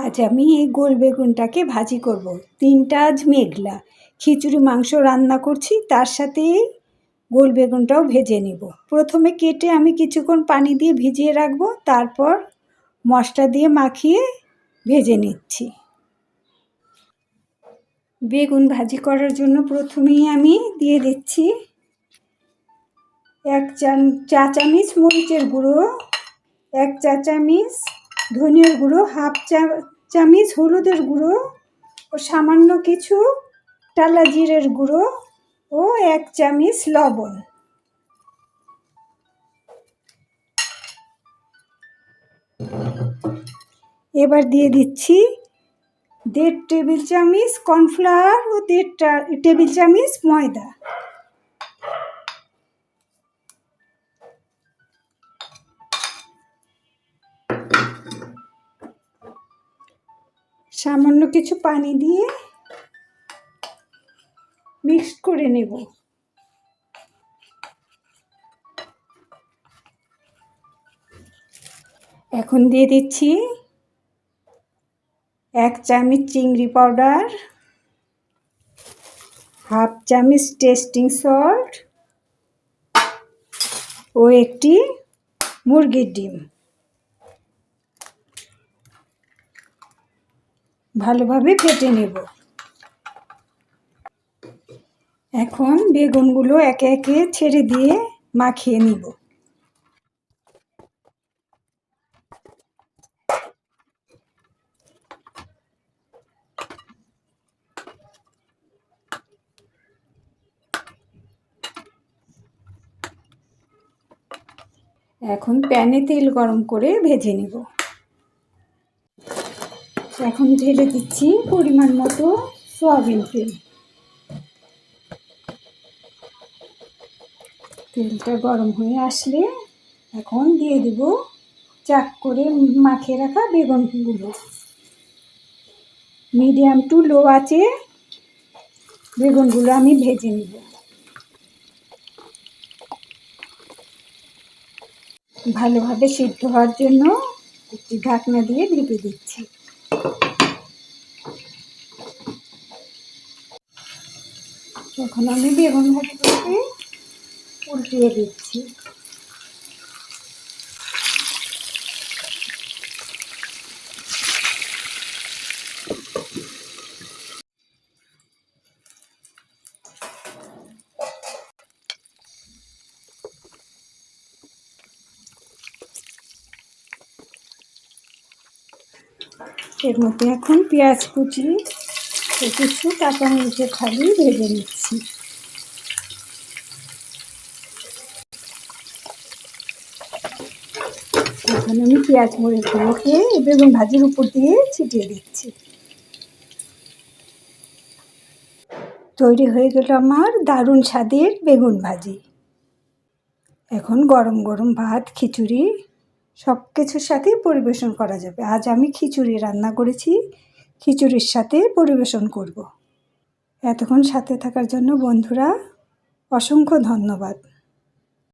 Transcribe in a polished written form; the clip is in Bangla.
আজ আমি এই গোল বেগুনটাকে ভাজি করব। দিনটা আজ মেঘলা, খিচুড়ি মাংস রান্না করছি, তার সাথে গোল বেগুনটাও ভেজে নেব। প্রথমে কেটে আমি কিছুক্ষণ পানি দিয়ে ভিজিয়ে রাখবো, তারপর মশলা দিয়ে মাখিয়ে ভেজে নিচ্ছি। বেগুন ভাজি করার জন্য প্রথমেই আমি দিয়ে দিচ্ছি 1 চা চামচ মরিচের গুঁড়ো, 1 চা চামচ ধনিয়ার গুঁড়ো, হাফ চা চামচ হলুদের গুঁড়ো ও সামান্য কিছু টালা জিরের গুঁড়ো ও 1 চামচ লবণ। এবার দিয়ে দিচ্ছি 1.5 টেবিল চামচ কর্নফ্লাওয়ার ও 1.5 টেবিল চামচ ময়দা। সামান্য কিছু পানি দিয়ে মিক্স করে নেব। এখন দিয়ে দিচ্ছি 1 চামচ চিংড়ি পাউডার, হাফ চামচ টেস্টিং সল্ট ও একটি মুরগির ডিম। ভালোভাবে ফেটে নেব। এখন বেগুনগুলো একে একে ছেড়ে দিয়ে মাখিয়ে নিব। এখন প্যানে তেল গরম করে ভেজে নিব। এখন ঢেলে দিচ্ছি পরিমাণ মতো সয়াবিন তেল। তেলটা গরম হয়ে আসলে এখন দিয়ে দেব চাক করে মাখিয়ে রাখা বেগুনগুলো। মিডিয়াম টু লো আঁচে বেগুনগুলো আমি ভেজে নেব। ভালোভাবে সিদ্ধ হওয়ার জন্য একটি ঢাকনা দিয়ে ঢেকে দিচ্ছি। এখন আমি বেগুন ভাজিগুলোকে উল্টিয়ে দিচ্ছি। এর মধ্যে এখন পেঁয়াজ কুচি ও কিছু কাঁচামরিচের ফালি ভেজে নিচ্ছি। এখন আমি পেঁয়াজ মরিচগুলোকে বেগুন ভাজির উপর দিয়ে ছিটিয়ে দিচ্ছি। তৈরি হয়ে গেল আমার দারুণ স্বাদের বেগুন ভাজি। এখন গরম গরম ভাত, খিচুড়ি সব কিছুর সাথেই পরিবেশন করা যাবে। আজ আমি খিচুড়ি রান্না করেছি, খিচুড়ির সাথে পরিবেশন করব। এতক্ষণ সাথে থাকার জন্য বন্ধুরা অসংখ্য ধন্যবাদ।